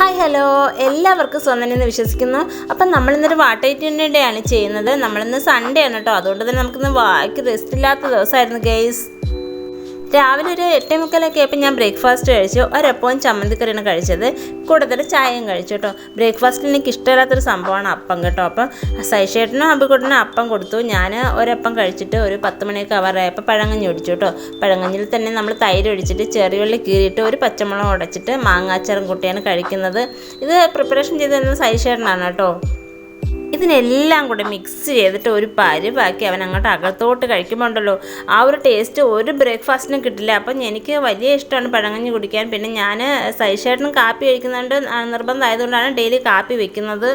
Hi hello എല്ലാവർക്കും സ്വന്തമെന്ന് വിശ്വസിക്കുന്നു. അപ്പം നമ്മളിന്നൊരു വാട്ടേറ്റിൻ്റെ ഡേ ആണ് ചെയ്യുന്നത്. നമ്മളിന്ന് സൺഡേ ആണ് കേട്ടോ. അതുകൊണ്ട് തന്നെ നമുക്കിന്ന് വായിക്ക് റെസ്റ്റ് ഇല്ലാത്ത ദിവസമായിരുന്നു ഗെയ്സ്. രാവിലെ ഒരു 8:45 ആയപ്പോൾ ഞാൻ ബ്രേക്ക്ഫാസ്റ്റ് കഴിച്ചു. ഒരപ്പവും ചമ്മന്തിക്കറിയാണ് കഴിച്ചത്. കൂടുതൽ ചായയും കഴിച്ചു കേട്ടോ. ബ്രേക്ക്ഫാസ്റ്റിൽ എനിക്ക് ഇഷ്ടമില്ലാത്തൊരു സംഭവമാണ് അപ്പം കേട്ടോ. അപ്പം സൈഷേട്ടനും അബിക്കുട്ടനും അപ്പം കൊടുത്തു. ഞാൻ ഒരപ്പം കഴിച്ചിട്ട് ഒരു 10 മണിയൊക്കെ ആവാറായപ്പോൾ പഴങ്കഞ്ഞി ഒടിച്ചു കേട്ടോ. പഴങ്കഞ്ഞിൽ തന്നെ നമ്മൾ തൈര് ഒഴിച്ചിട്ട് ചെറിയുള്ളി കീറിയിട്ട് ഒരു പച്ചമുളക് ഉടച്ചിട്ട് മാങ്ങാച്ചാറും കൂട്ടിയാണ് കഴിക്കുന്നത്. ഇത് പ്രിപ്പറേഷൻ ചെയ്ത് തരുന്നത് സൈഷേട്ടനാണ് കേട്ടോ. ഇതിനെല്ലാം കൂടെ മിക്സ് ചെയ്തിട്ട് ഒരു പരിവാക്കി അവൻ അങ്ങോട്ട് അകത്തോട്ട് കഴിക്കുമ്പോൾ ഉണ്ടല്ലോ, ആ ഒരു ടേസ്റ്റ് ഒരു ബ്രേക്ക്ഫാസ്റ്റിനും കിട്ടില്ല. അപ്പം എനിക്ക് വലിയ ഇഷ്ടമാണ് പഴങ്കഞ്ഞി കുടിക്കാൻ. പിന്നെ ഞാൻ സൈഷേട്ടനും കാപ്പി കഴിക്കുന്നുണ്ട്, നിർബന്ധമായതുകൊണ്ടാണ് ഡെയിലി കാപ്പി വെക്കുന്നത്.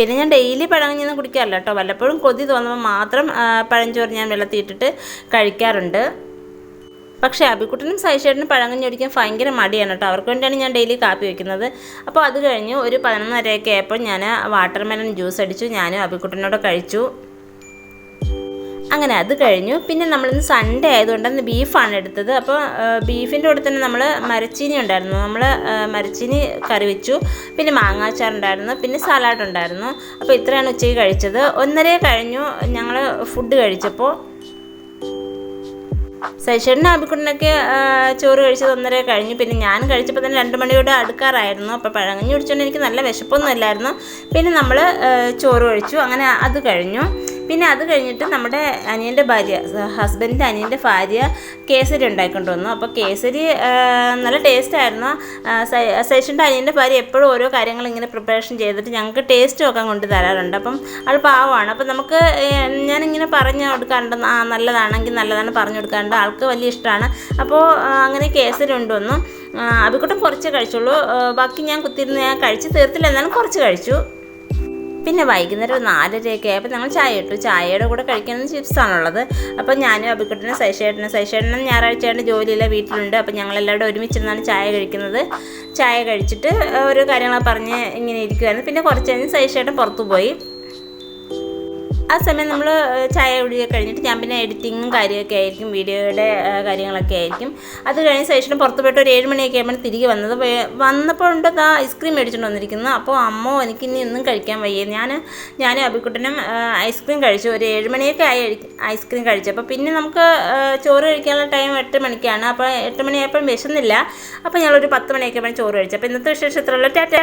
പിന്നെ ഞാൻ ഡെയിലി പഴങ്കഞ്ഞിയൊന്നും കുടിക്കാറില്ല കേട്ടോ. വല്ലപ്പോഴും കൊതി തോന്നുമ്പോൾ മാത്രം പഴഞ്ചോറ് ഞാൻ വെള്ളത്തിൽ ഇട്ടിട്ട് കഴിക്കാറുണ്ട്. പക്ഷേ അബിക്കുട്ടനും സൈഷേട്ടനും പഴങ്കഞ്ഞി കുടിക്കാൻ ഭയങ്കര മടിയാണ് കേട്ടോ. അവർക്ക് വേണ്ടിയാണ് ഞാൻ ഡെയിലി കാപ്പി വയ്ക്കുന്നത്. അപ്പോൾ അത് കഴിഞ്ഞ് ഒരു 11:30 ആയപ്പോൾ ഞാൻ വാട്ടർമെലൺ ജ്യൂസ് അടിച്ചു. ഞാനും അബിക്കുട്ടനോട് കഴിച്ചു. അങ്ങനെ അത് കഴിഞ്ഞു. പിന്നെ നമ്മളിന്ന് സൺഡേ ആയതുകൊണ്ട് അന്ന് ബീഫാണ് എടുത്തത്. അപ്പോൾ ബീഫിൻ്റെ കൂടെ തന്നെ നമ്മൾ മരച്ചീനി ഉണ്ടായിരുന്നു. നമ്മൾ മരച്ചീനി കറി വെച്ചു. പിന്നെ മാങ്ങാച്ചാറുണ്ടായിരുന്നു. പിന്നെ സലാഡ് ഉണ്ടായിരുന്നു. അപ്പോൾ ഇത്രയാണ് ഉച്ചയ്ക്ക് കഴിച്ചത്. 1:30 കഴിഞ്ഞു ഞങ്ങൾ ഫുഡ് കഴിച്ചപ്പോൾ. സൈഷേട്ടനും അബിക്കുട്ടനൊക്കെ ചോറ് കഴിച്ചത് 1:30 കഴിഞ്ഞു. പിന്നെ ഞാൻ കഴിച്ചപ്പോൾ തന്നെ 2 മണിയോടെ അടുക്കാറായിരുന്നു. അപ്പോൾ പഴങ്കഞ്ഞി കുടിച്ചുകൊണ്ട് എനിക്ക് നല്ല വിശപ്പൊന്നും ഇല്ലായിരുന്നു. പിന്നെ നമ്മൾ ചോറ് കഴിച്ചു. അങ്ങനെ അത് കഴിഞ്ഞു. പിന്നെ അത് കഴിഞ്ഞിട്ട് നമ്മുടെ അനിയൻ്റെ ഭാര്യ, ഹസ്ബൻഡിൻ്റെ അനിയൻ്റെ ഭാര്യ കേസരി ഉണ്ടാക്കിക്കൊണ്ട് വന്നു. അപ്പോൾ കേസരി നല്ല ടേസ്റ്റായിരുന്നു. സൈഷൻ്റെ അനിയൻ്റെ ഭാര്യ എപ്പോഴും ഓരോ കാര്യങ്ങൾ ഇങ്ങനെ പ്രിപ്പറേഷൻ ചെയ്തിട്ട് ഞങ്ങൾക്ക് ടേസ്റ്റ് നോക്കാൻ കൊണ്ട് തരാറുണ്ട്. അപ്പം അത് പാവമാണ്. അപ്പം നമുക്ക് ഞാനിങ്ങനെ പറഞ്ഞു കൊടുക്കാറുണ്ട്, നല്ലതാണെങ്കിൽ നല്ലതാണ് പറഞ്ഞു കൊടുക്കാറുണ്ട്. ആൾക്ക് വലിയ ഇഷ്ടമാണ്. അപ്പോൾ അങ്ങനെ കേസരി കൊണ്ടുവന്നു. അബിക്കുട്ടൻ കുറച്ച് കഴിച്ചുള്ളൂ. ബാക്കി ഞാൻ കുത്തിയിരുന്ന് ഞാൻ കഴിച്ച് തീർത്തില്ല, എന്നാലും കുറച്ച് കഴിച്ചു. പിന്നെ വൈകുന്നേരം 4:30 ആയപ്പോൾ ഞങ്ങൾ ചായ ഇട്ടു. ചായയുടെ കൂടെ കഴിക്കുന്നത് ചിപ്സാണുള്ളത്. അപ്പോൾ ഞാനും അബിക്കുട്ടനും സൈഷേട്ടനും ഞായറാഴ്ചയായിട്ട് ജോലിയില്ല, വീട്ടിലുണ്ട്. അപ്പോൾ ഞങ്ങളെല്ലാവരും ഒരുമിച്ചിരുന്നാണ് ചായ കഴിക്കുന്നത്. ചായ കഴിച്ചിട്ട് ഓരോ കാര്യങ്ങളൊക്കെ പറഞ്ഞ് ഇങ്ങനെ ഇരിക്കുമായിരുന്നു. പിന്നെ കുറച്ച് കഴിഞ്ഞ് സൈഷേട്ടൻ പുറത്തു പോയി. ആ സമയം നമ്മൾ ചായ കുടിയൊക്കെ കഴിഞ്ഞിട്ട് ഞാൻ പിന്നെ എഡിറ്റിങ്ങും കാര്യമൊക്കെ ആയിരിക്കും, വീഡിയോയുടെ കാര്യങ്ങളൊക്കെ ആയിരിക്കും. അത് കഴിഞ്ഞ് സൈഷന് പുറത്ത് പോയിട്ട് ഒരു 7 മണിയൊക്കെ ആകുമ്പോൾ തിരികെ വന്നപ്പോൾ ഉണ്ട് ഐസ്ക്രീം മേടിച്ചുകൊണ്ട് വന്നിരിക്കുന്നു. അപ്പോൾ അമ്മോ എനിക്കിനി ഒന്നും കഴിക്കാൻ വയ്യ. ഞാനും അബിക്കുട്ടനും ഐസ്ക്രീം കഴിച്ചു. ഒരു 7 മണിയൊക്കെ ആയി ഐസ്ക്രീം കഴിച്ചപ്പോൾ. പിന്നെ നമുക്ക് ചോറ് കഴിക്കാനുള്ള ടൈം 8 മണിക്കാണ്. അപ്പോൾ 8 മണിയായപ്പോൾ വിശന്നില്ല. അപ്പോൾ ഞങ്ങളൊരു 10 മണിയൊക്കെ ആയപ്പോൾ ചോറ് കഴിച്ചു. അപ്പോൾ ഇന്നത്തെ വിശേഷം ഇത്രയുള്ള ടാറ്റ.